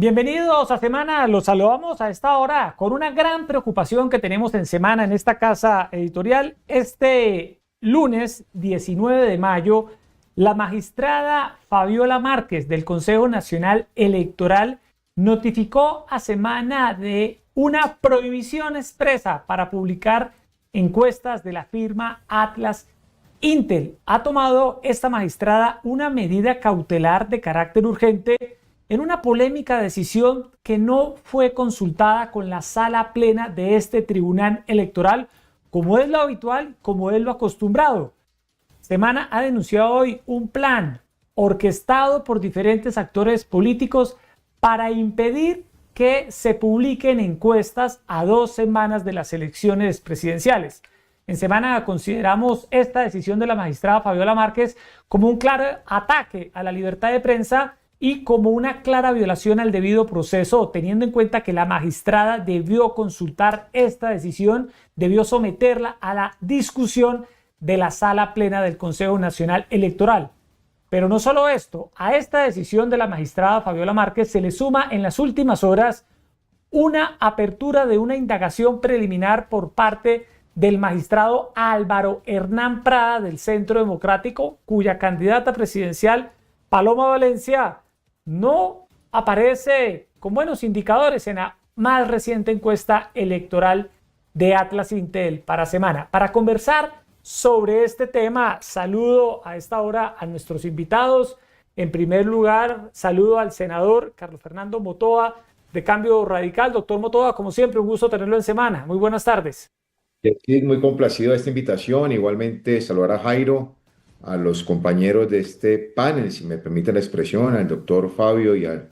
Bienvenidos a Semana, los saludamos a esta hora con una gran preocupación que tenemos en Semana en esta casa editorial. Este lunes 19 de mayo, la magistrada Fabiola Márquez del Consejo Nacional Electoral notificó a Semana de una prohibición expresa para publicar encuestas de la firma Atlas Intel. Ha tomado esta magistrada una medida cautelar de carácter urgente en una polémica decisión que no fue consultada con la sala plena de este tribunal electoral, como es lo habitual, como es lo acostumbrado. Semana ha denunciado hoy un plan orquestado por diferentes actores políticos para impedir que se publiquen encuestas a 2 semanas de las elecciones presidenciales. En Semana consideramos esta decisión de la magistrada Fabiola Márquez como un claro ataque a la libertad de prensa y como una clara violación al debido proceso, teniendo en cuenta que la magistrada debió consultar esta decisión, debió someterla a la discusión de la sala plena del Consejo Nacional Electoral. Pero no solo esto, a esta decisión de la magistrada Fabiola Márquez se le suma en las últimas horas una apertura de una indagación preliminar por parte del magistrado Álvaro Hernán Prada del Centro Democrático, cuya candidata presidencial, Paloma Valencia, no aparece con buenos indicadores en la más reciente encuesta electoral de Atlas Intel para Semana. Para conversar sobre este tema, saludo a esta hora a nuestros invitados. En primer lugar, saludo al senador Carlos Fernando Motoa, de Cambio Radical. Doctor Motoa, como siempre, un gusto tenerlo en Semana. Muy buenas tardes. Sí, muy complacido de esta invitación. Igualmente saludar a Jairo, a los compañeros de este panel, si me permite la expresión, al doctor Fabio y al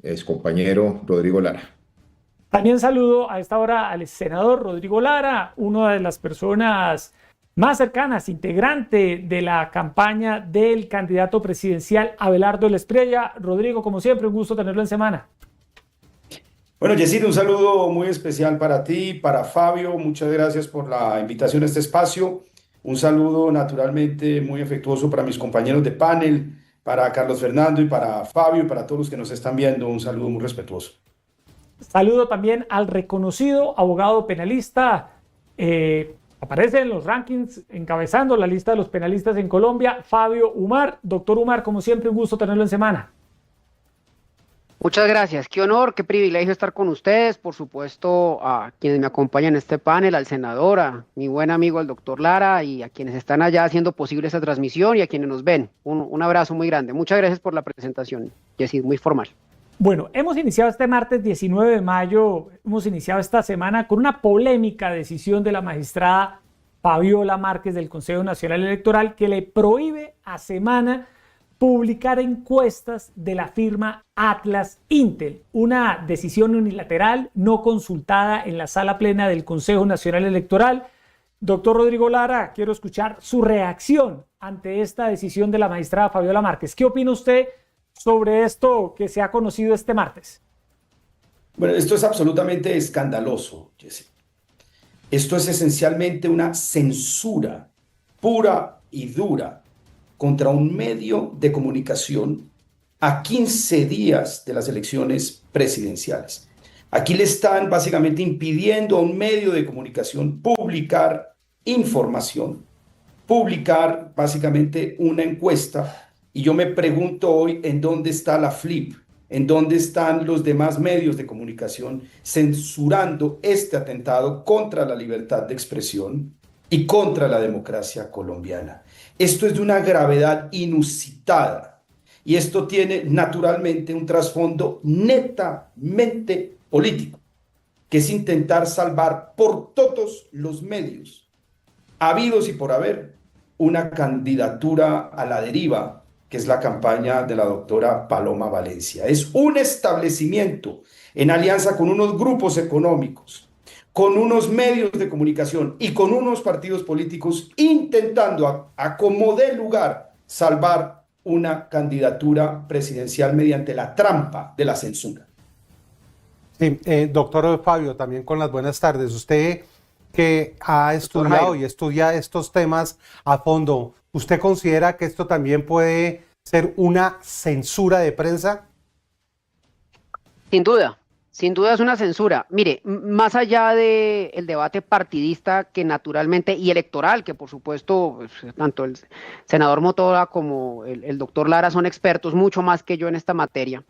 excompañero Rodrigo Lara. También saludo a esta hora al senador Rodrigo Lara, una de las personas más cercanas, integrante de la campaña del candidato presidencial Abelardo Lesprella. Rodrigo, como siempre, un gusto tenerlo en Semana. Bueno, Yesid, un saludo muy especial para ti, para Fabio. Muchas gracias por la invitación a este espacio. Un saludo naturalmente muy afectuoso para mis compañeros de panel, para Carlos Fernando y para Fabio y para todos los que nos están viendo. Un saludo muy respetuoso. Saludo también al reconocido abogado penalista. Aparece en los rankings encabezando la lista de los penalistas en Colombia, Fabio Umar. Doctor Umar, como siempre, un gusto tenerlo en Semana. Muchas gracias, qué honor, qué privilegio estar con ustedes, por supuesto a quienes me acompañan en este panel, al senador, a mi buen amigo el doctor Lara y a quienes están allá haciendo posible esta transmisión y a quienes nos ven. Un abrazo muy grande, muchas gracias por la presentación, Yesid, muy formal. Bueno, hemos iniciado este martes 19 de mayo, hemos iniciado esta semana con una polémica decisión de la magistrada Fabiola Márquez del Consejo Nacional Electoral que le prohíbe a Semana publicar encuestas de la firma Atlas Intel, una decisión unilateral no consultada en la sala plena del Consejo Nacional Electoral. Doctor Rodrigo Lara, quiero escuchar su reacción ante esta decisión de la magistrada Fabiola Márquez. ¿Qué opina usted sobre esto que se ha conocido este martes? Bueno, esto es absolutamente escandaloso, Jesse. Esto es esencialmente una censura pura y dura contra un medio de comunicación a 15 días de las elecciones presidenciales. Aquí le están básicamente impidiendo a un medio de comunicación publicar información, publicar básicamente una encuesta. Y yo me pregunto hoy en dónde está la FLIP, en dónde están los demás medios de comunicación censurando este atentado contra la libertad de expresión y contra la democracia colombiana. Esto es de una gravedad inusitada y esto tiene naturalmente un trasfondo netamente político, que es intentar salvar por todos los medios, habidos y por haber, una candidatura a la deriva, que es la campaña de la doctora Paloma Valencia. Es un establecimiento en alianza con unos grupos económicos, con unos medios de comunicación y con unos partidos políticos intentando a como dé lugar salvar una candidatura presidencial mediante la trampa de la censura. Sí, doctor Fabio, también con las buenas tardes. Usted que ha estudiado y estudia estos temas a fondo, ¿usted considera que esto también puede ser una censura de prensa? Sin duda es una censura. Mire, más allá del debate partidista que naturalmente y electoral, que por supuesto pues, tanto el senador Motola como el doctor Lara son expertos mucho más que yo en esta materia,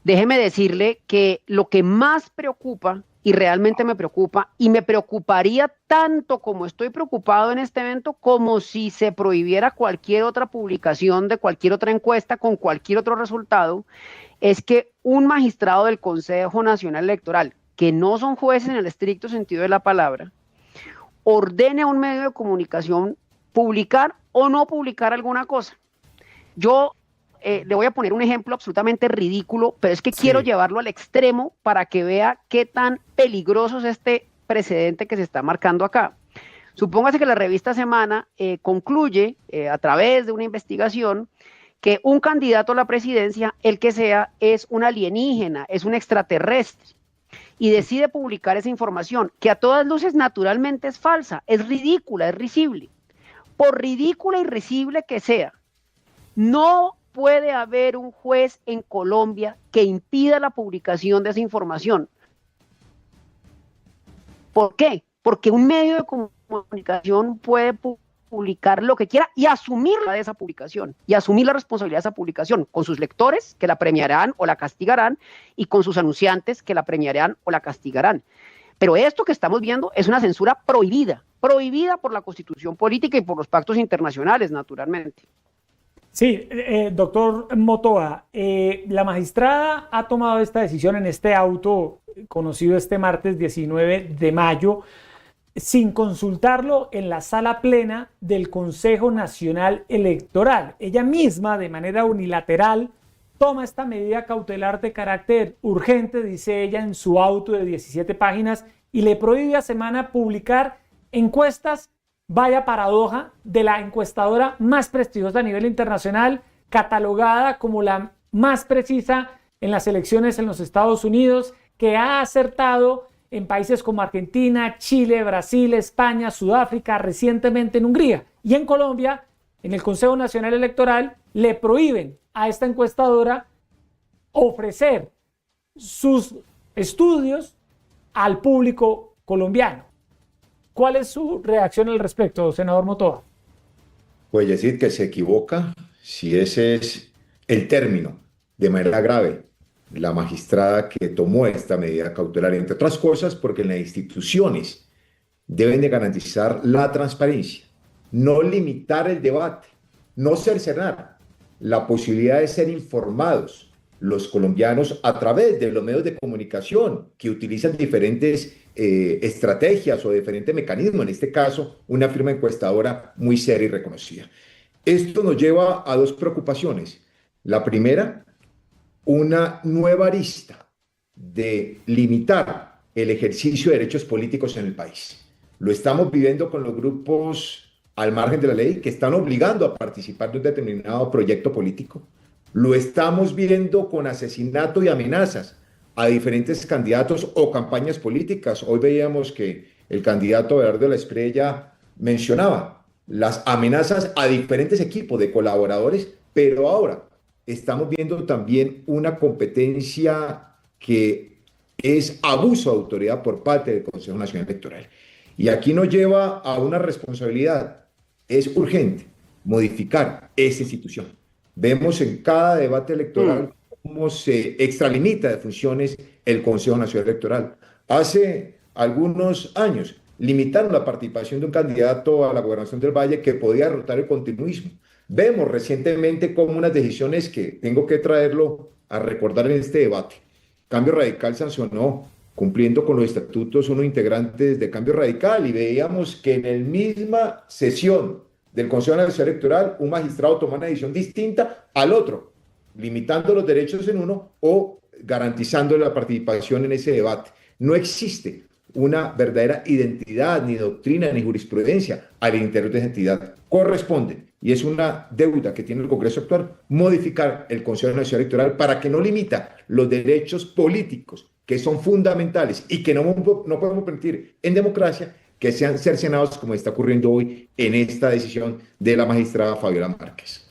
déjeme decirle que lo que más preocupa y realmente me preocupa y me preocuparía tanto como estoy preocupado en este evento como si se prohibiera cualquier otra publicación de cualquier otra encuesta con cualquier otro resultado, es que un magistrado del Consejo Nacional Electoral, que no son jueces en el estricto sentido de la palabra, ordene a un medio de comunicación publicar o no publicar alguna cosa. Yo le voy a poner un ejemplo absolutamente ridículo, pero es que quiero llevarlo al extremo para que vea qué tan peligroso es este precedente que se está marcando acá. Supóngase que la revista Semana concluye a través de una investigación que un candidato a la presidencia, el que sea, es un alienígena, es un extraterrestre, y decide publicar esa información, que a todas luces naturalmente es falsa, es ridícula, es risible. Por ridícula y risible que sea, no puede haber un juez en Colombia que impida la publicación de esa información. ¿Por qué? Porque un medio de comunicación puede publicar lo que quiera y asumir de esa publicación y asumir la responsabilidad de esa publicación con sus lectores que la premiarán o la castigarán y con sus anunciantes que la premiarán o la castigarán. Pero esto que estamos viendo es una censura prohibida por la Constitución política y por los pactos internacionales, naturalmente. Sí, doctor Motoa, la magistrada ha tomado esta decisión en este auto conocido este martes 19 de mayo sin consultarlo en la sala plena del Consejo Nacional Electoral. Ella misma, de manera unilateral, toma esta medida cautelar de carácter urgente, dice ella en su auto de 17 páginas, y le prohíbe a Semana publicar encuestas, vaya paradoja, de la encuestadora más prestigiosa a nivel internacional, catalogada como la más precisa en las elecciones en los Estados Unidos, que ha acertado en países como Argentina, Chile, Brasil, España, Sudáfrica, recientemente en Hungría. Y en Colombia, en el Consejo Nacional Electoral, le prohíben a esta encuestadora ofrecer sus estudios al público colombiano. ¿Cuál es su reacción al respecto, senador Motoa? Pues decir que se equivoca si ese es el término, de manera grave, la magistrada que tomó esta medida cautelar, entre otras cosas porque las instituciones deben de garantizar la transparencia, no limitar el debate, no cercenar la posibilidad de ser informados los colombianos a través de los medios de comunicación que utilizan diferentes estrategias o diferentes mecanismos, en este caso una firma encuestadora muy seria y reconocida. Esto nos lleva a dos preocupaciones. La primera, una nueva arista de limitar el ejercicio de derechos políticos en el país. Lo estamos viviendo con los grupos al margen de la ley que están obligando a participar de un determinado proyecto político. Lo estamos viendo con asesinato y amenazas a diferentes candidatos o campañas políticas. Hoy veíamos que el candidato Belardo de la Espriella mencionaba las amenazas a diferentes equipos de colaboradores, pero ahora estamos viendo también una competencia que es abuso de autoridad por parte del Consejo Nacional Electoral. Y aquí nos lleva a una responsabilidad. Es urgente modificar esa institución. Vemos en cada debate electoral cómo se extralimita de funciones el Consejo Nacional Electoral. Hace algunos años limitaron la participación de un candidato a la gobernación del Valle que podía derrotar el continuismo. Vemos recientemente como unas decisiones que tengo que traerlo a recordar en este debate. Cambio Radical sancionó, cumpliendo con los estatutos, unos integrantes de Cambio Radical, y veíamos que en la misma sesión del Consejo Nacional Electoral un magistrado tomó una decisión distinta al otro, limitando los derechos en uno o garantizando la participación en ese debate. No existe una verdadera identidad, ni doctrina, ni jurisprudencia al interior de esa entidad. Corresponde, y es una deuda que tiene el Congreso actual, modificar el Consejo Nacional Electoral para que no limita los derechos políticos que son fundamentales y que no podemos permitir en democracia que sean cercenados como está ocurriendo hoy en esta decisión de la magistrada Fabiola Márquez.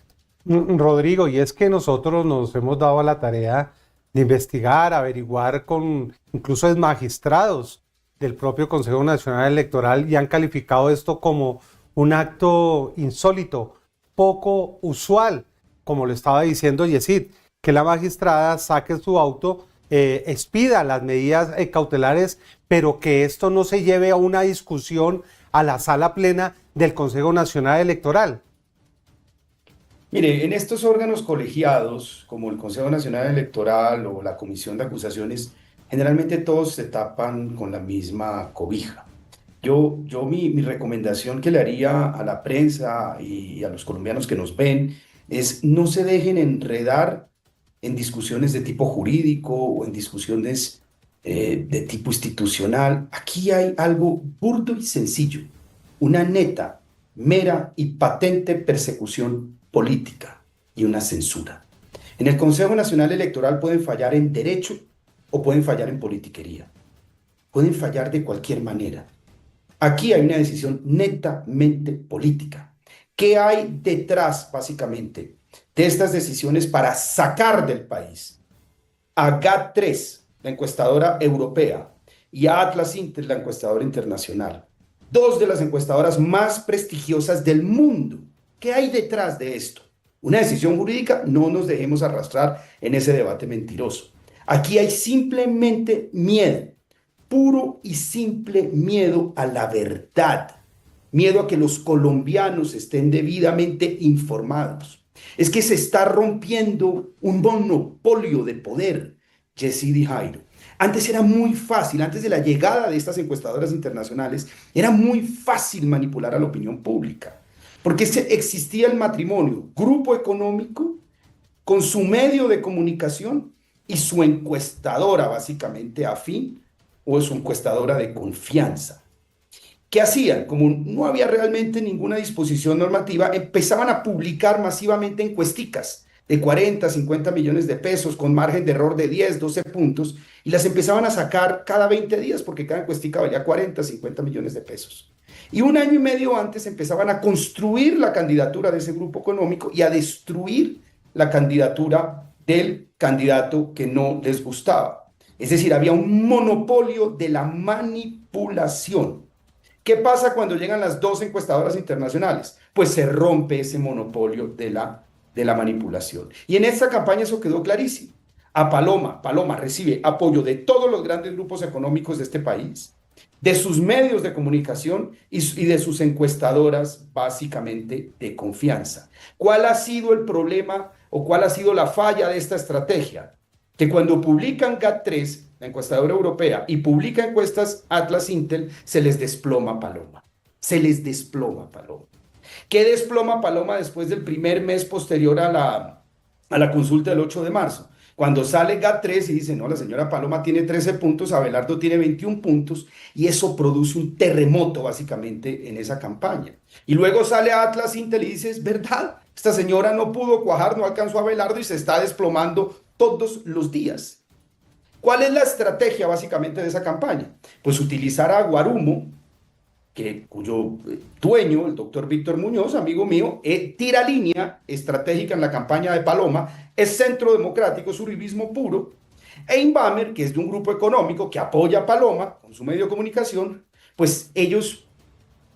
Rodrigo, y es que nosotros nos hemos dado a la tarea de investigar, averiguar con incluso magistrados del propio Consejo Nacional Electoral y han calificado esto como un acto insólito, poco usual, como lo estaba diciendo Yesid, que la magistrada saque su auto, expida las medidas cautelares, pero que esto no se lleve a una discusión a la sala plena del Consejo Nacional Electoral. Mire, en estos órganos colegiados, como el Consejo Nacional Electoral o la Comisión de Acusaciones, generalmente todos se tapan con la misma cobija. Mi recomendación que le haría a la prensa y a los colombianos que nos ven es no se dejen enredar en discusiones de tipo jurídico o en discusiones de tipo institucional. Aquí hay algo burdo y sencillo, una neta, mera y patente persecución política y una censura. En el Consejo Nacional Electoral pueden fallar en derecho o pueden fallar en politiquería. Pueden fallar de cualquier manera. Aquí hay una decisión netamente política. ¿Qué hay detrás, básicamente, de estas decisiones para sacar del país a GAT3, la encuestadora europea, y a Atlas Intel, la encuestadora internacional? Dos de las encuestadoras más prestigiosas del mundo. ¿Qué hay detrás de esto? Una decisión jurídica, no nos dejemos arrastrar en ese debate mentiroso. Aquí hay simplemente miedo, puro y simple miedo a la verdad, miedo a que los colombianos estén debidamente informados. Es que se está rompiendo un monopolio de poder, Yesid y Jairo. Antes era muy fácil, antes de la llegada de estas encuestadoras internacionales, era muy fácil manipular a la opinión pública, porque existía el matrimonio, grupo económico, con su medio de comunicación y su encuestadora básicamente afín o su encuestadora de confianza. ¿Qué hacían? Como no había realmente ninguna disposición normativa, empezaban a publicar masivamente encuesticas de 40, 50 millones de pesos con margen de error de 10, 12 puntos y las empezaban a sacar cada 20 días porque cada encuestica valía 40, 50 millones de pesos. Y un año y medio antes empezaban a construir la candidatura de ese grupo económico y a destruir la candidatura del candidato que no les gustaba. Es decir, había un monopolio de la manipulación. ¿Qué pasa cuando llegan las dos encuestadoras internacionales? Pues se rompe ese monopolio de la manipulación. Y en esta campaña eso quedó clarísimo. Paloma recibe apoyo de todos los grandes grupos económicos de este país, de sus medios de comunicación y de sus encuestadoras básicamente de confianza. ¿Cuál ha sido el problema o cuál ha sido la falla de esta estrategia? Que cuando publican GAT3, la encuestadora europea, y publica encuestas Atlas Intel, se les desploma Paloma. Se les desploma Paloma. ¿Qué desploma Paloma después del primer mes posterior a la consulta del 8 de marzo? Cuando sale GAT3 y dice, no, la señora Paloma tiene 13 puntos, Abelardo tiene 21 puntos, y eso produce un terremoto básicamente en esa campaña. Y luego sale Atlas Intel y dice, es verdad, esta señora no pudo cuajar, no alcanzó a Abelardo y se está desplomando todos los días. ¿Cuál es la estrategia básicamente de esa campaña? Pues utilizar a Guarumo, cuyo dueño, el doctor Víctor Muñoz, amigo mío, tira línea estratégica en la campaña de Paloma, es centro democrático, es uribismo puro, e Inbamer, que es de un grupo económico que apoya a Paloma con su medio de comunicación, pues ellos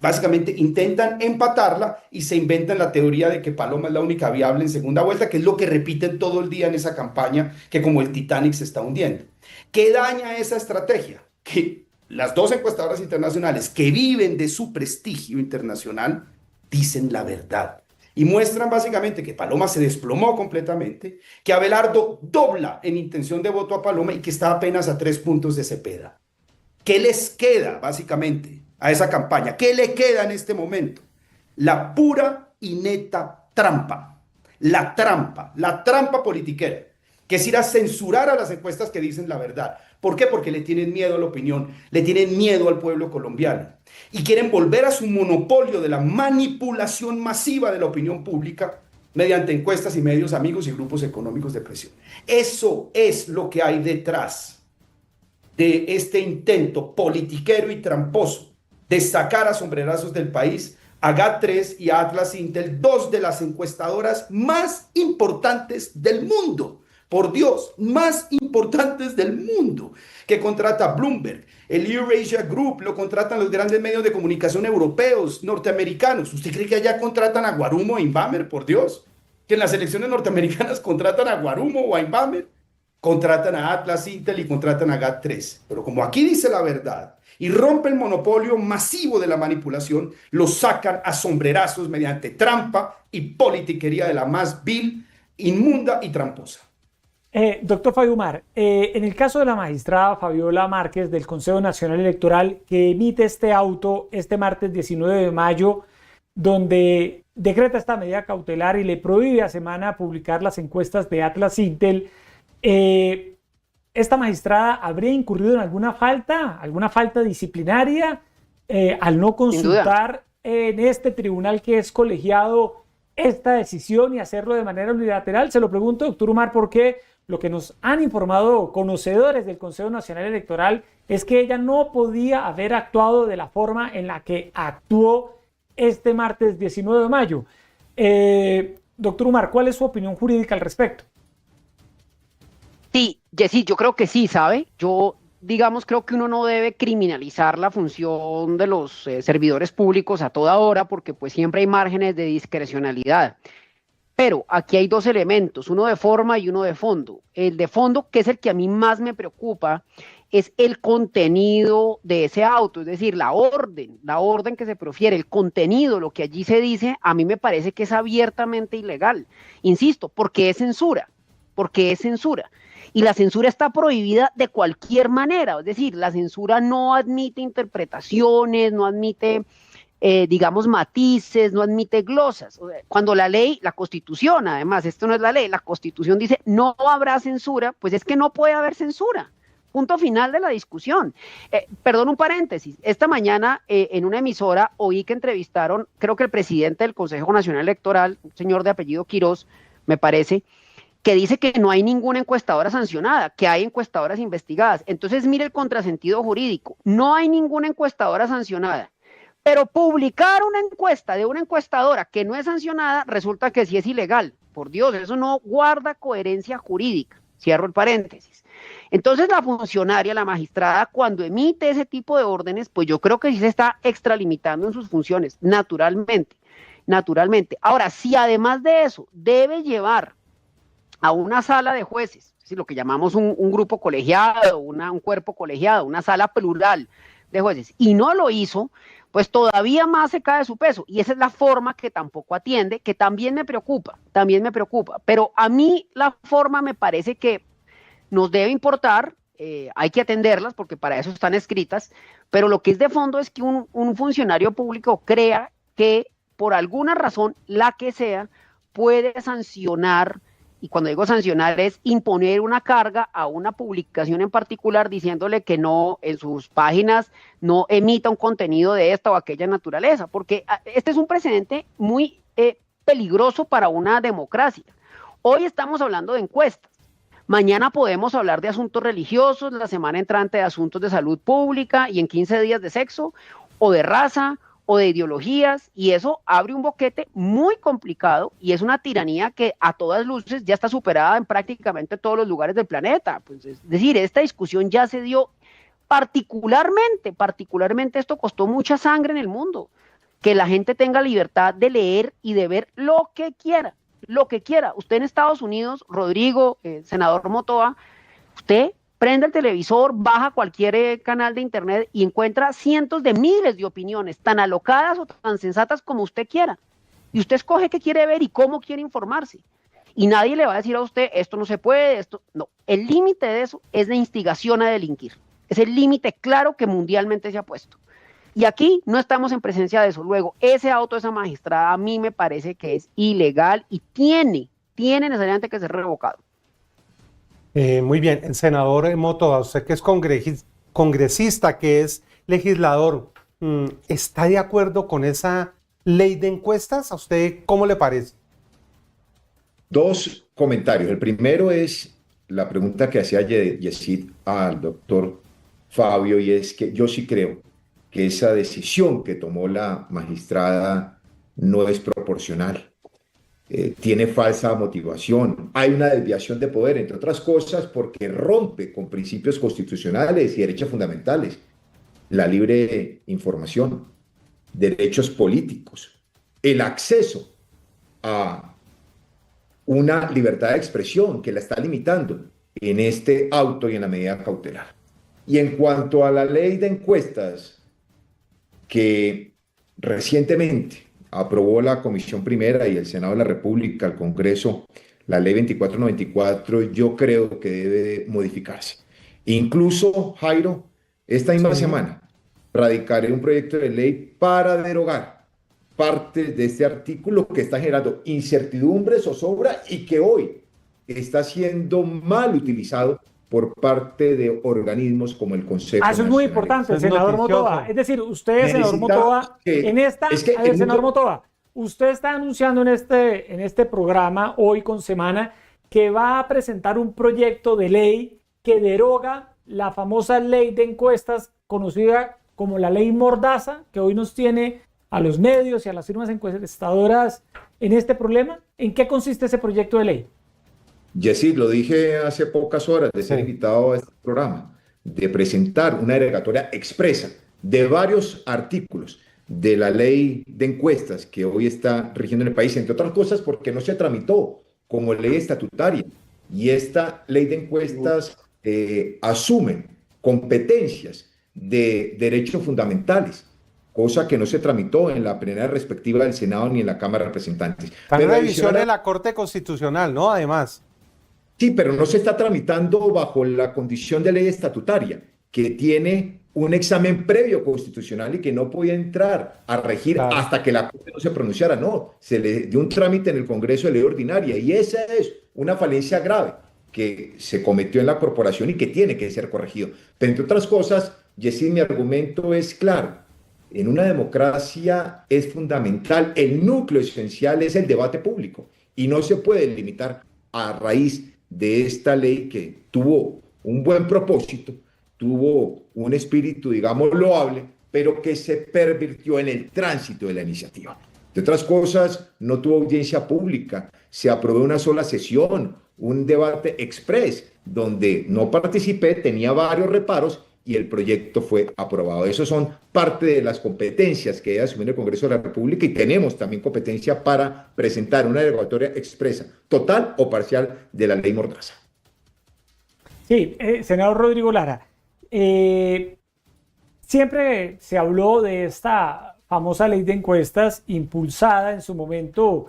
básicamente intentan empatarla y se inventan la teoría de que Paloma es la única viable en segunda vuelta, que es lo que repiten todo el día en esa campaña, que como el Titanic se está hundiendo. ¿Qué daña esa estrategia? Que las dos encuestadoras internacionales que viven de su prestigio internacional dicen la verdad y muestran básicamente que Paloma se desplomó completamente, que Abelardo dobla en intención de voto a Paloma y que está apenas a 3 puntos de Cepeda. ¿Qué les queda básicamente a esa campaña? ¿Qué le queda en este momento? La pura y neta trampa. La trampa politiquera, que es ir a censurar a las encuestas que dicen la verdad. ¿Por qué? Porque le tienen miedo a la opinión, le tienen miedo al pueblo colombiano y quieren volver a su monopolio de la manipulación masiva de la opinión pública mediante encuestas y medios amigos y grupos económicos de presión. Eso es lo que hay detrás de este intento politiquero y tramposo de sacar a sombrerazos del país a GAT3 y a Atlas Intel, dos de las encuestadoras más importantes del mundo, por Dios, más importantes del mundo, que contrata Bloomberg, el Eurasia Group, lo contratan los grandes medios de comunicación europeos, norteamericanos. ¿Usted cree que allá contratan a Guarumo o a Inbamer, por Dios? ¿Que en las elecciones norteamericanas contratan a Guarumo o a Inbamer? Contratan a Atlas, Intel y contratan a GAT3. Pero como aquí dice la verdad y rompe el monopolio masivo de la manipulación, lo sacan a sombrerazos mediante trampa y politiquería de la más vil, inmunda y tramposa. Doctor Fabio Umar, en el caso de la magistrada Fabiola Márquez del Consejo Nacional Electoral, que emite este auto este martes 19 de mayo, donde decreta esta medida cautelar y le prohíbe a Semana publicar las encuestas de Atlas Intel, ¿esta magistrada habría incurrido en alguna falta disciplinaria al no consultar en este tribunal que es colegiado esta decisión y hacerlo de manera unilateral? Se lo pregunto, doctor Umar, porque lo que nos han informado conocedores del Consejo Nacional Electoral es que ella no podía haber actuado de la forma en la que actuó este martes 19 de mayo. Doctor Umar, ¿cuál es su opinión jurídica al respecto? Sí, Jessy, yo creo que sí, ¿sabe? Yo, digamos, creo que uno no debe criminalizar la función de los servidores públicos a toda hora porque pues siempre hay márgenes de discrecionalidad. Pero aquí hay dos elementos, uno de forma y uno de fondo. El de fondo, que es el que a mí más me preocupa, es el contenido de ese auto, es decir, la orden que se profiere, el contenido, lo que allí se dice, a mí me parece que es abiertamente ilegal. Insisto, porque es censura. Y la censura está prohibida de cualquier manera, es decir, la censura no admite interpretaciones, no admite, digamos, matices, no admite glosas. Cuando la ley, la Constitución, además, esto no es la ley, la Constitución dice no habrá censura, pues es que no puede haber censura. Punto final de la discusión. Perdón, un paréntesis. Esta mañana en una emisora oí que entrevistaron, creo que el presidente del Consejo Nacional Electoral, un señor de apellido Quirós, me parece, que dice que no hay ninguna encuestadora sancionada, que hay encuestadoras investigadas. Entonces, mire el contrasentido jurídico. No hay ninguna encuestadora sancionada, pero publicar una encuesta de una encuestadora que no es sancionada resulta que sí es ilegal. Por Dios, eso no guarda coherencia jurídica. Cierro el paréntesis. Entonces, la funcionaria, la magistrada, cuando emite ese tipo de órdenes, pues yo creo que sí se está extralimitando en sus funciones, naturalmente. Ahora, si además de eso debe llevar a una sala de jueces, es decir, lo que llamamos un grupo colegiado, un cuerpo colegiado, una sala plural de jueces, y no lo hizo, pues todavía más se cae de su peso, y esa es la forma que tampoco atiende, que también me preocupa, pero a mí la forma me parece que nos debe importar, hay que atenderlas porque para eso están escritas, pero lo que es de fondo es que un funcionario público crea que por alguna razón, la que sea, puede sancionar. Y cuando digo sancionar es imponer una carga a una publicación en particular diciéndole que no, en sus páginas no emita un contenido de esta o aquella naturaleza, porque este es un precedente muy peligroso para una democracia. Hoy estamos hablando de encuestas, mañana podemos hablar de asuntos religiosos, la semana entrante de asuntos de salud pública y en 15 días de sexo o de raza o de ideologías, y eso abre un boquete muy complicado y es una tiranía que a todas luces ya está superada en prácticamente todos los lugares del planeta. Pues es decir, esta discusión ya se dio particularmente esto costó mucha sangre en el mundo, que la gente tenga libertad de leer y de ver lo que quiera. Usted en Estados Unidos, Rodrigo, senador Motoa, usted prende el televisor, baja cualquier canal de internet y encuentra cientos de miles de opiniones, tan alocadas o tan sensatas como usted quiera. Y usted escoge qué quiere ver y cómo quiere informarse. Y nadie le va a decir a usted, esto no se puede, esto no. El límite de eso es la instigación a delinquir. Es el límite claro que mundialmente se ha puesto. Y aquí no estamos en presencia de eso. Luego, ese auto de esa magistrada a mí me parece que es ilegal y tiene necesariamente que ser revocado. Muy bien, senador Motoa, usted que es congresista, que es legislador, ¿está de acuerdo con esa ley de encuestas? ¿A usted cómo le parece? Dos comentarios. El primero es la pregunta que hacía Yesid al doctor Fabio, y es que yo sí creo que esa decisión que tomó la magistrada no es proporcional. tiene falsa motivación, hay una desviación de poder, entre otras cosas, porque rompe con principios constitucionales y derechos fundamentales, la libre información, derechos políticos, el acceso a una libertad de expresión que la está limitando en este auto y en la medida cautelar. Y en cuanto a la ley de encuestas que recientemente aprobó la Comisión Primera y el Senado de la República, el Congreso, la ley 2494, yo creo que debe modificarse. Incluso, Jairo, esta misma semana radicaré un proyecto de ley para derogar partes de este artículo que está generando incertidumbre, zozobra y que hoy está siendo mal utilizado por parte de organismos como el Consejo Eso es muy Nacional. importante, Es senador noticioso. Motova. Es decir, usted, senador Necesita Motova, que- en esta, es que a ver, el senador mundo- Motova, usted está anunciando en este programa, hoy con Semana, que va a presentar un proyecto de ley que deroga la famosa ley de encuestas, conocida como la ley Mordaza, que hoy nos tiene a los medios y a las firmas encuestadoras en este problema. ¿En qué consiste ese proyecto de ley? Yesid, lo dije hace pocas horas de ser Sí. invitado a este programa, de presentar una derogatoria expresa de varios artículos de la ley de encuestas que hoy está rigiendo en el país, entre otras cosas porque no se tramitó como ley estatutaria. Y esta ley de encuestas asume competencias de derechos fundamentales, cosa que no se tramitó en la plenaria respectiva del Senado ni en la Cámara de Representantes. Está en Pero revisión adicional de la Corte Constitucional, ¿no? Además. Sí, pero no se está tramitando bajo la condición de ley estatutaria, que tiene un examen previo constitucional y que no podía entrar a regir Claro. hasta que la Corte no se pronunciara. No, se le dio un trámite en el Congreso de Ley Ordinaria y esa es una falencia grave que se cometió en la corporación y que tiene que ser corregido. Pero entre otras cosas, Yesid, mi argumento es claro. En una democracia es fundamental, el núcleo esencial es el debate público y no se puede limitar a raíz de esta ley que tuvo un buen propósito, tuvo un espíritu, digamos, loable, pero que se pervirtió en el tránsito de la iniciativa. De otras cosas, no tuvo audiencia pública, se aprobó una sola sesión, un debate express, donde no participé, tenía varios reparos y el proyecto fue aprobado. Eso son parte de las competencias que debe asumir el Congreso de la República y tenemos también competencia para presentar una derogatoria expresa, total o parcial, de la ley Mordaza. Sí, senador Rodrigo Lara, siempre se habló de esta famosa ley de encuestas impulsada en su momento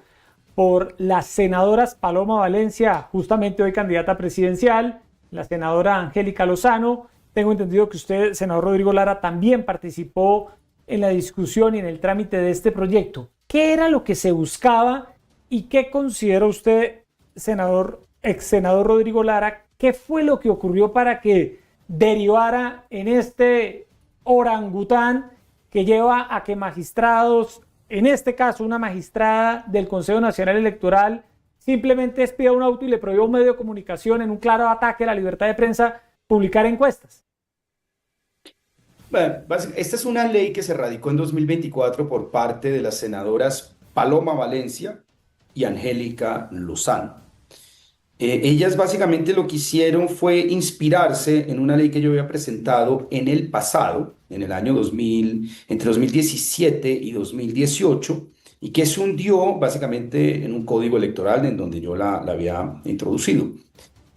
por las senadoras Paloma Valencia, justamente hoy candidata presidencial, la senadora Angélica Lozano. Tengo entendido que usted, senador Rodrigo Lara, también participó en la discusión y en el trámite de este proyecto. ¿Qué era lo que se buscaba y qué considera usted, ex senador Rodrigo Lara, qué fue lo que ocurrió para que derivara en este orangután que lleva a que magistrados, en este caso una magistrada del Consejo Nacional Electoral, simplemente expida un auto y le prohíba a un medio de comunicación en un claro ataque a la libertad de prensa publicar encuestas? Bueno, esta es una ley que se radicó en 2024 por parte de las senadoras Paloma Valencia y Angélica Lozano. Ellas básicamente lo que hicieron fue inspirarse en una ley que yo había presentado en el pasado, en el año 2000, entre 2017 y 2018, y que se hundió básicamente en un código electoral en donde yo la había introducido.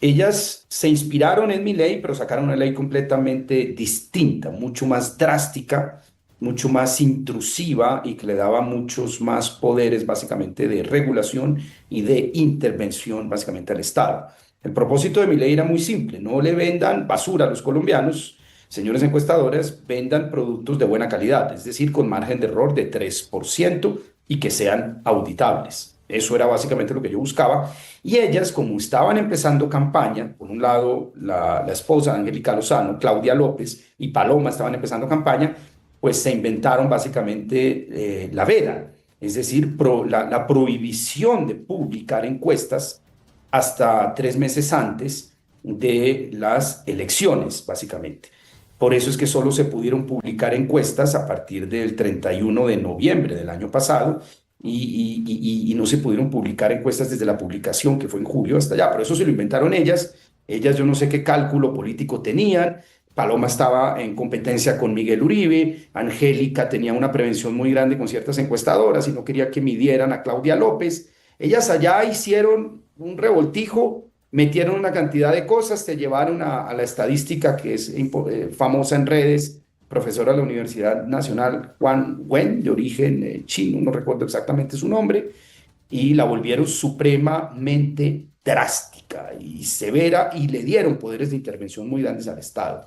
Ellas se inspiraron en mi ley, pero sacaron una ley completamente distinta, mucho más drástica, mucho más intrusiva y que le daba muchos más poderes básicamente de regulación y de intervención básicamente al Estado. El propósito de mi ley era muy simple: no le vendan basura a los colombianos, señores encuestadores, vendan productos de buena calidad, es decir, con margen de error de 3% y que sean auditables. Eso era básicamente lo que yo buscaba. Y ellas, como estaban empezando campaña, por un lado la esposa de Angélica Lozano, Claudia López, y Paloma estaban empezando campaña, pues se inventaron básicamente la veda, es decir, la prohibición de publicar encuestas hasta 3 meses antes de las elecciones, básicamente. Por eso es que solo se pudieron publicar encuestas a partir del 31 de noviembre del año pasado, y no se pudieron publicar encuestas desde la publicación, que fue en julio hasta allá, pero eso se lo inventaron ellas. Ellas yo no sé qué cálculo político tenían. Paloma estaba en competencia con Miguel Uribe, Angélica tenía una prevención muy grande con ciertas encuestadoras y no quería que midieran a Claudia López. Ellas allá hicieron un revoltijo, metieron una cantidad de cosas, te llevaron a la estadística que es famosa en redes, profesora de la Universidad Nacional, Juan Wen, de origen chino, no recuerdo exactamente su nombre, y la volvieron supremamente drástica y severa y le dieron poderes de intervención muy grandes al Estado.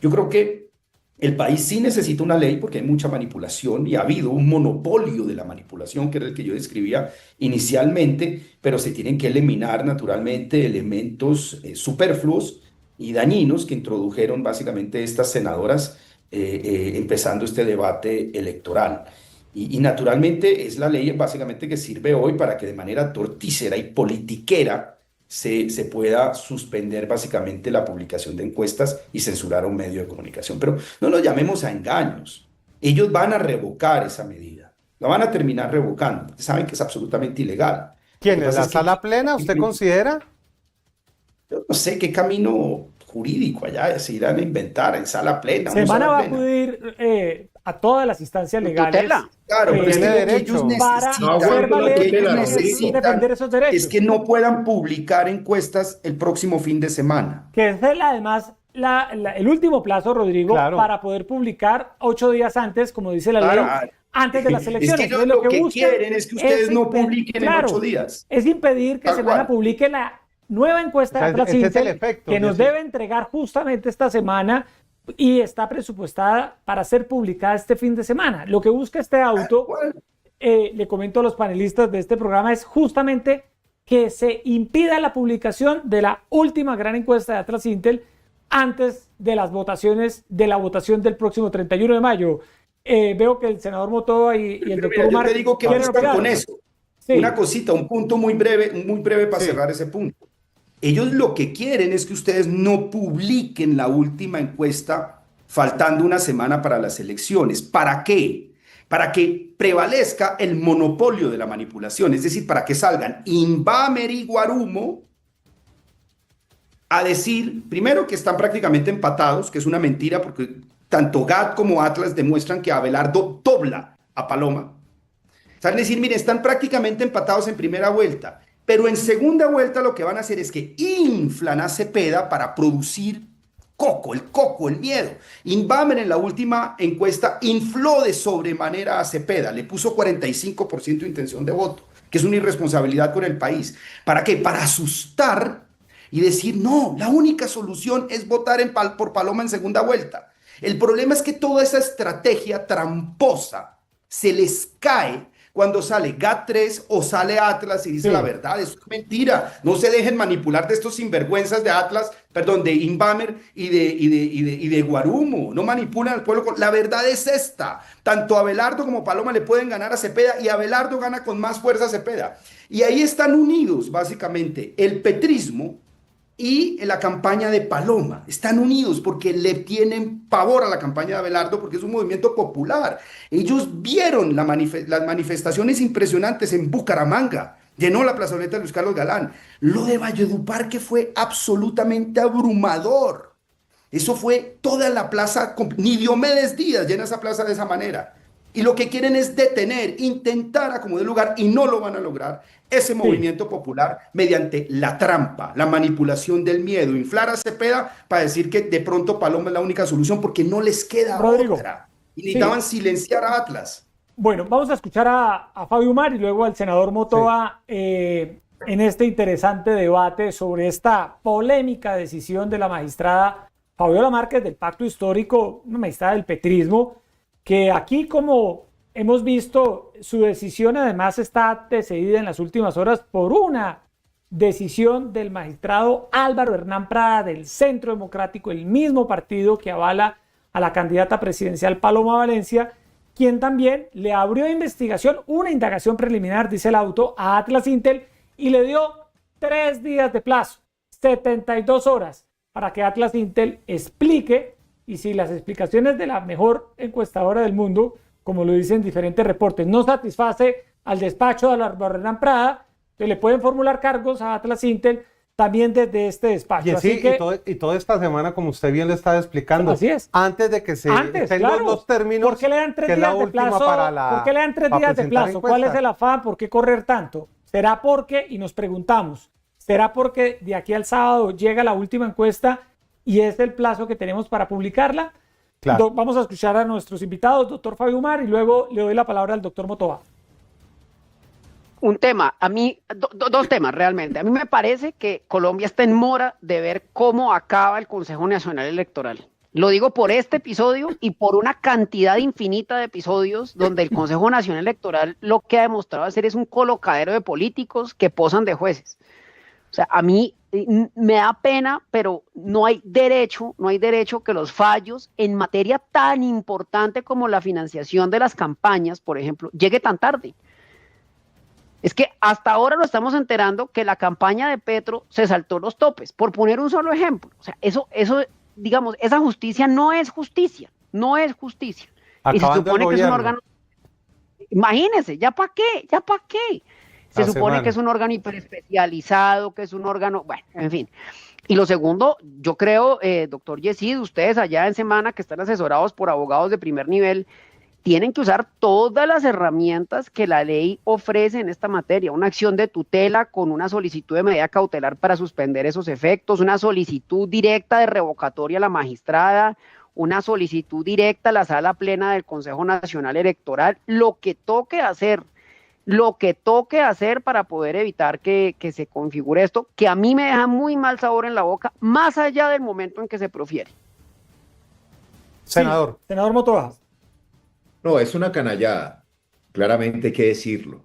Yo creo que el país sí necesita una ley porque hay mucha manipulación y ha habido un monopolio de la manipulación, que era el que yo describía inicialmente, pero se tienen que eliminar naturalmente elementos superfluos y dañinos que introdujeron básicamente estas senadoras empezando este debate electoral. Y naturalmente es la ley básicamente que sirve hoy para que de manera tortícera y politiquera se pueda suspender básicamente la publicación de encuestas y censurar a un medio de comunicación. Pero no nos llamemos a engaños. Ellos van a revocar esa medida. La van a terminar revocando, porque saben que es absolutamente ilegal. ¿Quién es? ¿La sala plena, usted considera? Yo no sé qué camino jurídico allá se irán a inventar en sala plena. Semana va a acudir a todas las instancias legales. Claro, pero es que lo que ellos necesitan defender esos derechos. Es que no puedan publicar encuestas el próximo fin de semana. Que es además el último plazo, Rodrigo, para poder publicar 8 días antes, como dice la ley, antes de las elecciones. Es que ellos lo que quieren es que ustedes no publiquen en 8 días. Es impedir que Semana publique la nueva encuesta de Atlas Intel, que nos debe entregar justamente esta semana y está presupuestada para ser publicada este fin de semana. Lo que busca este auto, le comento a los panelistas de este programa, es justamente que se impida la publicación de la última gran encuesta de Atlas Intel antes de las votaciones, de la votación del próximo 31 de mayo. Veo que el senador Mottoa y el doctor Umar... Yo te digo que buscan con eso. Sí. Una cosita, un punto muy breve para cerrar ese punto. Ellos lo que quieren es que ustedes no publiquen la última encuesta faltando una semana para las elecciones. ¿Para qué? Para que prevalezca el monopolio de la manipulación, es decir, para que salgan Inbamer y Guarumo a decir, primero, que están prácticamente empatados, que es una mentira porque tanto GAT como Atlas demuestran que Abelardo dobla a Paloma. Saben decir, miren, están prácticamente empatados en primera vuelta. Pero en segunda vuelta lo que van a hacer es que inflan a Cepeda para producir el miedo. Inbamer en la última encuesta infló de sobremanera a Cepeda, le puso 45% de intención de voto, que es una irresponsabilidad con el país. ¿Para qué? Para asustar y decir, no, la única solución es votar por Paloma en segunda vuelta. El problema es que toda esa estrategia tramposa se les cae cuando sale GAT3 o sale Atlas y dice la verdad. Eso es mentira. No se dejen manipular de estos sinvergüenzas de Atlas, perdón, de Inbamer y de Guarumo. No manipulan al pueblo. La verdad es esta. Tanto Abelardo como Paloma le pueden ganar a Cepeda y Abelardo gana con más fuerza a Cepeda. Y ahí están unidos básicamente el petrismo y la campaña de Paloma. Están unidos porque le tienen pavor a la campaña de Abelardo porque es un movimiento popular. Ellos vieron las manifestaciones impresionantes en Bucaramanga. Llenó la plazoleta de Luis Carlos Galán. Lo de Valledupar, que fue absolutamente abrumador. Eso fue toda la plaza, ni Diomedes Díaz llena esa plaza de esa manera. Y lo que quieren es detener, intentar acomodar lugar, y no lo van a lograr, ese movimiento popular mediante la trampa, la manipulación del miedo, inflar a Cepeda para decir que de pronto Paloma es la única solución porque no les queda otra. Y necesitaban silenciar a Atlas. Bueno, vamos a escuchar a Fabio Umar y luego al senador Mottoa en este interesante debate sobre esta polémica decisión de la magistrada Fabiola Márquez del Pacto Histórico, una magistrada del petrismo, que aquí, como hemos visto, su decisión además está antecedida en las últimas horas por una decisión del magistrado Álvaro Hernán Prada del Centro Democrático, el mismo partido que avala a la candidata presidencial Paloma Valencia, quien también le abrió investigación, una indagación preliminar, dice el auto, a Atlas Intel y le dio 3 días de plazo, 72 horas, para que Atlas Intel explique. Y si las explicaciones de la mejor encuestadora del mundo, como lo dicen diferentes reportes, no satisface al despacho de la Barrera Prada, que le pueden formular cargos a Atlas Intel también desde este despacho. Y, así sí, que, y toda esta semana, como usted bien le estaba explicando, así es. antes de que se estén claro. los términos, ¿Por qué le dan 3 que es la días de última plazo? ¿Por qué le dan 3 para días de presentar plazo? ¿Cuál es encuesta? el afán? ¿Por qué correr tanto? ¿Será porque, y nos preguntamos, será porque de aquí al sábado llega la última encuesta y es el plazo que tenemos para publicarla? Claro. Vamos a escuchar a nuestros invitados, doctor Fabio Umar, y luego le doy la palabra al doctor Motoba. Un tema, a mí, dos temas realmente. A mí me parece que Colombia está en mora de ver cómo acaba el Consejo Nacional Electoral. Lo digo por este episodio y por una cantidad infinita de episodios donde el Consejo Nacional Electoral lo que ha demostrado hacer es un colocadero de políticos que posan de jueces. O sea, a mí me da pena, pero no hay derecho que los fallos en materia tan importante como la financiación de las campañas, por ejemplo, llegue tan tarde. Es que hasta ahora nos estamos enterando que la campaña de Petro se saltó los topes, por poner un solo ejemplo. O sea, eso, digamos, esa justicia no es justicia, no es justicia. Y se supone que es un órgano. Imagínense, ¿ya para qué? ¿Ya para qué? Se supone que es un órgano hiperespecializado, que es un órgano, bueno, en fin. Y lo segundo, yo creo, doctor Yesid, ustedes allá en Semana que están asesorados por abogados de primer nivel, tienen que usar todas las herramientas que la ley ofrece en esta materia, una acción de tutela con una solicitud de medida cautelar para suspender esos efectos, una solicitud directa de revocatoria a la magistrada, una solicitud directa a la sala plena del Consejo Nacional Electoral, lo que toque hacer para poder evitar que se configure esto, que a mí me deja muy mal sabor en la boca, más allá del momento en que se profiere. Senador. Sí, senador Motoba. No, es una canallada, claramente hay que decirlo,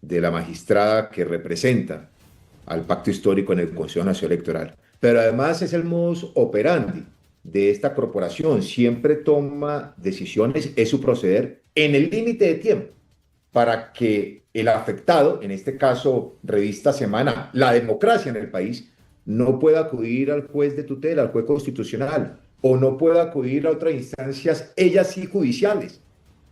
de la magistrada que representa al pacto histórico en el Consejo Nacional Electoral. Pero además es el modus operandi de esta corporación. Siempre toma decisiones, es su proceder, en el límite de tiempo, para que el afectado, en este caso Revista Semana, la democracia en el país, no pueda acudir al juez de tutela, al juez constitucional, o no pueda acudir a otras instancias, ellas sí judiciales,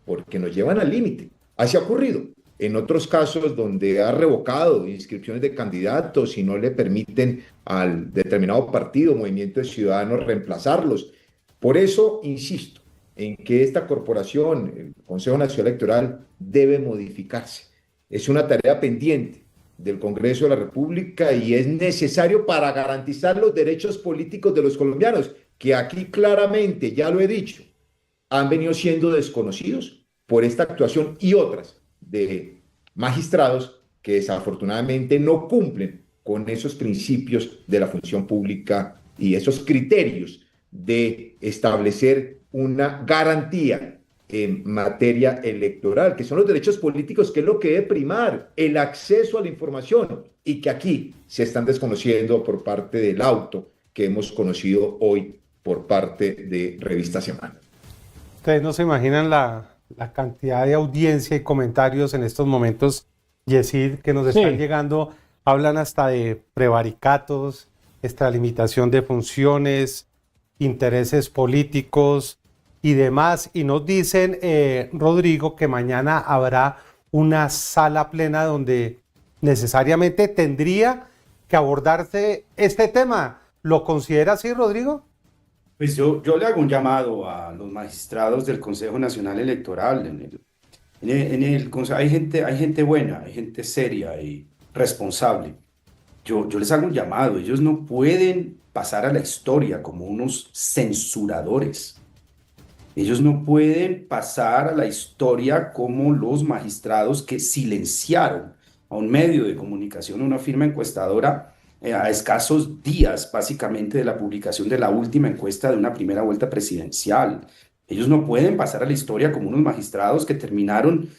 porque nos llevan al límite. Así ha ocurrido en otros casos donde ha revocado inscripciones de candidatos y no le permiten al determinado partido, movimiento de ciudadanos, reemplazarlos. Por eso insisto en que esta corporación, el Consejo Nacional Electoral, debe modificarse. Es una tarea pendiente del Congreso de la República y es necesario para garantizar los derechos políticos de los colombianos, que aquí claramente, ya lo he dicho, han venido siendo desconocidos por esta actuación y otras de magistrados que desafortunadamente no cumplen con esos principios de la función pública y esos criterios de establecer una garantía en materia electoral, que son los derechos políticos, que es lo que debe primar, el acceso a la información, y que aquí se están desconociendo por parte del auto que hemos conocido hoy por parte de Revista Semana. Ustedes no se imaginan la cantidad de audiencia y comentarios en estos momentos, Yesid, que nos están llegando. Hablan hasta de prevaricatos, extralimitación de funciones, intereses políticos y demás. Y nos dicen, Rodrigo, que mañana habrá una sala plena donde necesariamente tendría que abordarse este tema. ¿Lo considera así, Rodrigo? Pues yo le hago un llamado a los magistrados del Consejo Nacional Electoral. Hay gente buena, hay gente seria y responsable. Yo les hago un llamado. Ellos no pueden pasar a la historia como unos censuradores. Ellos no pueden pasar a la historia como los magistrados que silenciaron a un medio de comunicación, una firma encuestadora, a escasos días, básicamente, de la publicación de la última encuesta de una primera vuelta presidencial. Ellos no pueden pasar a la historia como unos magistrados que terminaron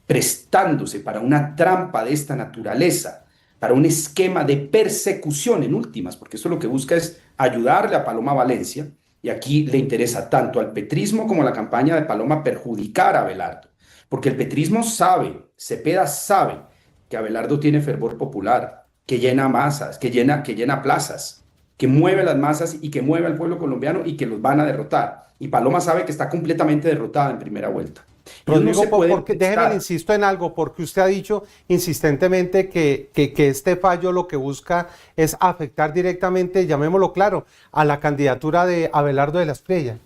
prestándose para una trampa de esta naturaleza, para un esquema de persecución en últimas, porque eso lo que busca es ayudarle a Paloma Valencia, y aquí le interesa tanto al petrismo como a la campaña de Paloma perjudicar a Abelardo, porque el petrismo sabe, Cepeda sabe, que Abelardo tiene fervor popular, que llena masas, que llena plazas, que mueve las masas y que mueve al pueblo colombiano y que los van a derrotar. Y Paloma sabe que está completamente derrotada en primera vuelta. Ellos no Rodrigo, se pueden porque déjeme, prestar. insisto en algo, porque usted ha dicho insistentemente que este fallo lo que busca es afectar directamente, llamémoslo claro, a la candidatura de Abelardo de la Espriella.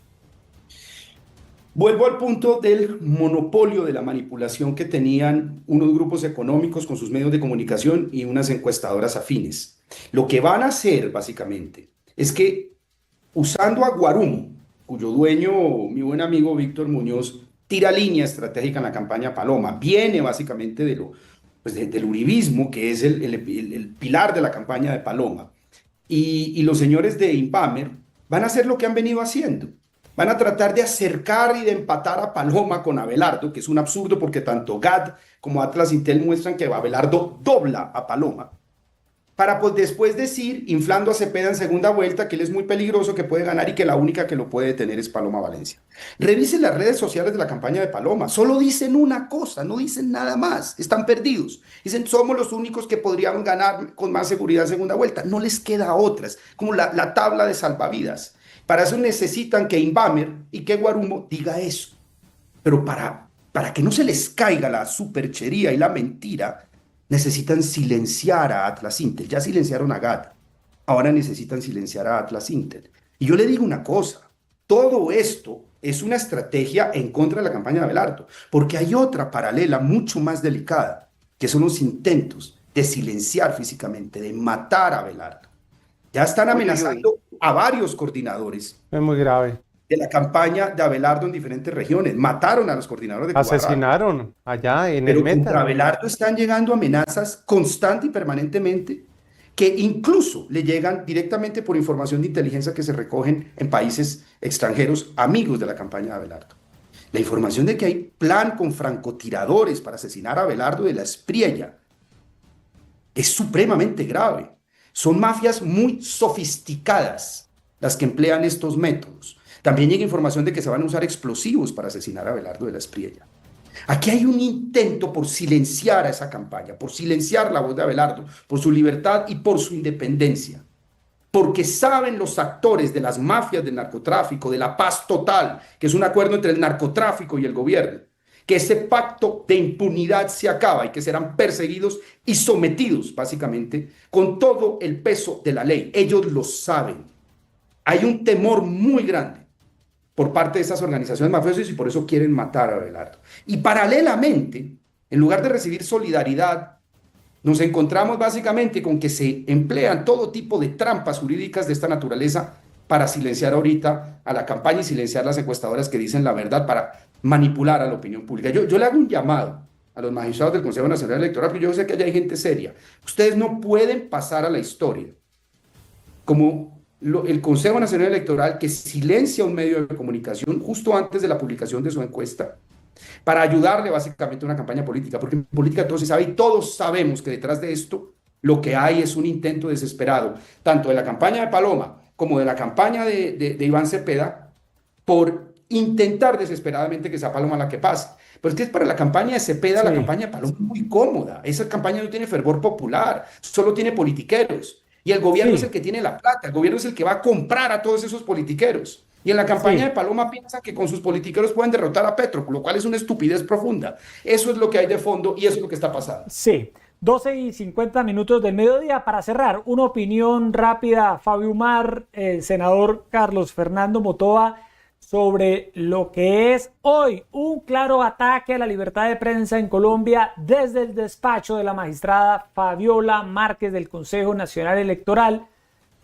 Vuelvo al punto del monopolio de la manipulación que tenían unos grupos económicos con sus medios de comunicación y unas encuestadoras afines. Lo que van a hacer, básicamente, es que usando a Guarum, cuyo dueño, mi buen amigo Víctor Muñoz, tira línea estratégica en la campaña Paloma, viene básicamente del uribismo, que es el pilar de la campaña de Paloma. Y los señores de Invamer van a hacer lo que han venido haciendo. Van a tratar de acercar y de empatar a Paloma con Abelardo, que es un absurdo porque tanto GAD como Atlas Intel muestran que Abelardo dobla a Paloma, para pues después decir, inflando a Cepeda en segunda vuelta, que él es muy peligroso, que puede ganar y que la única que lo puede detener es Paloma Valencia. Revisen las redes sociales de la campaña de Paloma, solo dicen una cosa, no dicen nada más, están perdidos. Dicen, somos los únicos que podríamos ganar con más seguridad en segunda vuelta. No les queda otras, como la tabla de salvavidas. Para eso necesitan que Invamer y que Guarumo diga eso. Pero para que no se les caiga la superchería y la mentira, necesitan silenciar a Atlas Intel. Ya silenciaron a GAT, ahora necesitan silenciar a Atlas Intel. Y yo le digo una cosa, todo esto es una estrategia en contra de la campaña de Abelardo, porque hay otra paralela mucho más delicada, que son los intentos de silenciar físicamente, de matar a Abelardo. Ya están Uy, uy, uy. amenazando a varios coordinadores Es muy grave. de la campaña de Abelardo en diferentes regiones. Mataron a los coordinadores de Cubarral. Asesinaron allá en el Pero contra Meta. Abelardo están llegando amenazas constante y permanentemente que incluso le llegan directamente por información de inteligencia que se recogen en países extranjeros amigos de la campaña de Abelardo. La información de que hay plan con francotiradores para asesinar a Abelardo de la Espriella es supremamente grave. Son mafias muy sofisticadas las que emplean estos métodos. También llega información de que se van a usar explosivos para asesinar a Abelardo de la Espriella. Aquí hay un intento por silenciar a esa campaña, por silenciar la voz de Abelardo, por su libertad y por su independencia. Porque saben los actores de las mafias del narcotráfico, de la paz total, que es un acuerdo entre el narcotráfico y el gobierno, que ese pacto de impunidad se acaba y que serán perseguidos y sometidos, básicamente, con todo el peso de la ley. Ellos lo saben. Hay un temor muy grande por parte de esas organizaciones mafiosas y por eso quieren matar a Abelardo. Y paralelamente, en lugar de recibir solidaridad, nos encontramos básicamente con que se emplean todo tipo de trampas jurídicas de esta naturaleza para silenciar ahorita a la campaña y silenciar las encuestadoras que dicen la verdad para manipular a la opinión pública. Yo le hago un llamado a los magistrados del Consejo Nacional Electoral, porque yo sé que allá hay gente seria. Ustedes no pueden pasar a la historia como el Consejo Nacional Electoral que silencia un medio de comunicación justo antes de la publicación de su encuesta para ayudarle básicamente a una campaña política, porque en política todo se sabe y todos sabemos que detrás de esto lo que hay es un intento desesperado, tanto de la campaña de Paloma como de la campaña de Iván Cepeda, por intentar desesperadamente que sea Paloma la que pase. Pero es que para la campaña de Cepeda, la campaña de Paloma es muy cómoda. Esa campaña no tiene fervor popular, solo tiene politiqueros. Y el gobierno es el que tiene la plata, el gobierno es el que va a comprar a todos esos politiqueros. Y en la campaña de Paloma piensa que con sus politiqueros pueden derrotar a Petro, lo cual es una estupidez profunda. Eso es lo que hay de fondo y eso es lo que está pasando. Sí, 12:50 del mediodía. Para cerrar, una opinión rápida, Fabio Umar, el senador Carlos Fernando Motoa, sobre lo que es hoy un claro ataque a la libertad de prensa en Colombia desde el despacho de la magistrada Fabiola Márquez del Consejo Nacional Electoral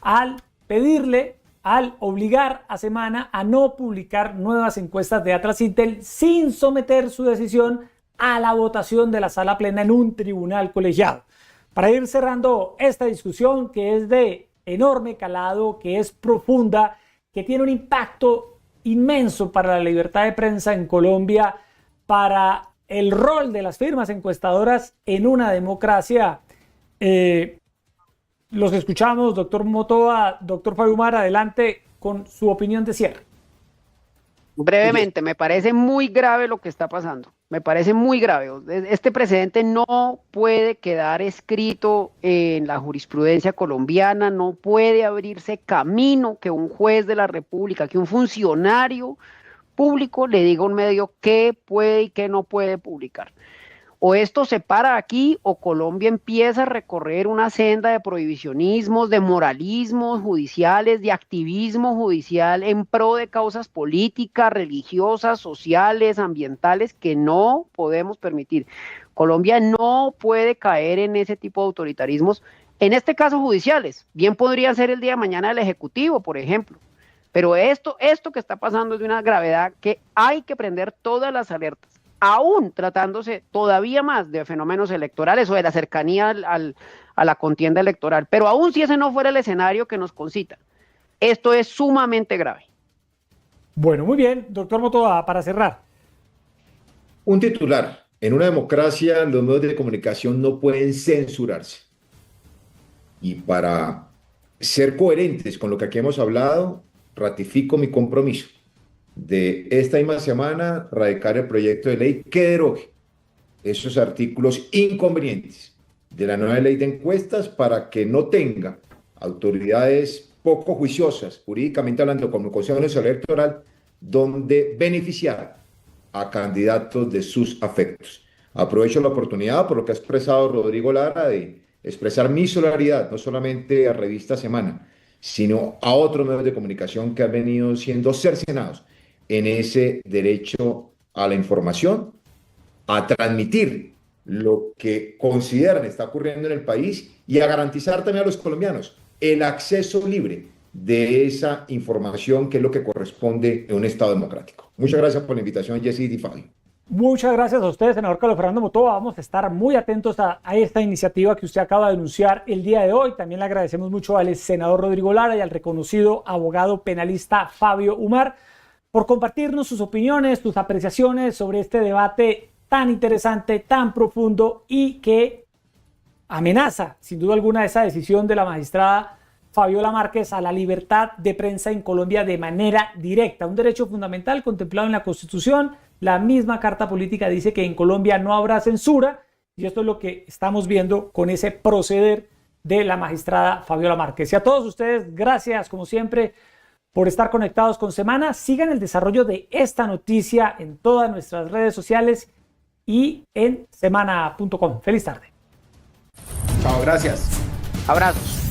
al pedirle, al obligar a Semana a no publicar nuevas encuestas de Atlas Intel sin someter su decisión a la votación de la sala plena en un tribunal colegiado. Para ir cerrando esta discusión que es de enorme calado, que es profunda, que tiene un impacto inmenso para la libertad de prensa en Colombia, para el rol de las firmas encuestadoras en una democracia. Los escuchamos, doctor Motoa, doctor Fabio Umar, adelante con su opinión de cierre. Brevemente, me parece muy grave lo que está pasando. Me parece muy grave. Este precedente no puede quedar escrito en la jurisprudencia colombiana, no puede abrirse camino que un juez de la República, que un funcionario público le diga a un medio qué puede y qué no puede publicar. O esto se para aquí o Colombia empieza a recorrer una senda de prohibicionismos, de moralismos judiciales, de activismo judicial en pro de causas políticas, religiosas, sociales, ambientales que no podemos permitir. Colombia no puede caer en ese tipo de autoritarismos, en este caso judiciales. Bien podría ser el día de mañana el Ejecutivo, por ejemplo. Pero esto que está pasando es de una gravedad que hay que prender todas las alertas, aún tratándose todavía más de fenómenos electorales o de la cercanía a la contienda electoral. Pero aún si ese no fuera el escenario que nos concita, esto es sumamente grave. Bueno, muy bien, doctor Motoa, para cerrar. Un titular. En una democracia, los medios de comunicación no pueden censurarse. Y para ser coherentes con lo que aquí hemos hablado, ratifico mi compromiso de esta misma semana radicar el proyecto de ley que derogue esos artículos inconvenientes de la nueva ley de encuestas para que no tenga autoridades poco juiciosas, jurídicamente hablando, como el Consejo Nacional Electoral, donde beneficiar a candidatos de sus afectos. Aprovecho la oportunidad, por lo que ha expresado Rodrigo Lara, de expresar mi solidaridad, no solamente a Revista Semana, sino a otros medios de comunicación que han venido siendo cercenados en ese derecho a la información, a transmitir lo que consideran está ocurriendo en el país y a garantizar también a los colombianos el acceso libre de esa información que es lo que corresponde en un Estado democrático. Muchas gracias por la invitación, Jessy y Fabio. Muchas gracias a ustedes, senador Carlos Fernando Motoa. Vamos a estar muy atentos a esta iniciativa que usted acaba de anunciar el día de hoy. También le agradecemos mucho al senador Rodrigo Lara y al reconocido abogado penalista Fabio Umar por compartirnos sus opiniones, sus apreciaciones sobre este debate tan interesante, tan profundo y que amenaza, sin duda alguna, esa decisión de la magistrada Fabiola Márquez a la libertad de prensa en Colombia de manera directa. Un derecho fundamental contemplado en la Constitución. La misma Carta Política dice que en Colombia no habrá censura y esto es lo que estamos viendo con ese proceder de la magistrada Fabiola Márquez. Y a todos ustedes, gracias como siempre por estar conectados con Semana. Sigan el desarrollo de esta noticia en todas nuestras redes sociales y en semana.com. Feliz tarde. Chao, gracias. Abrazos.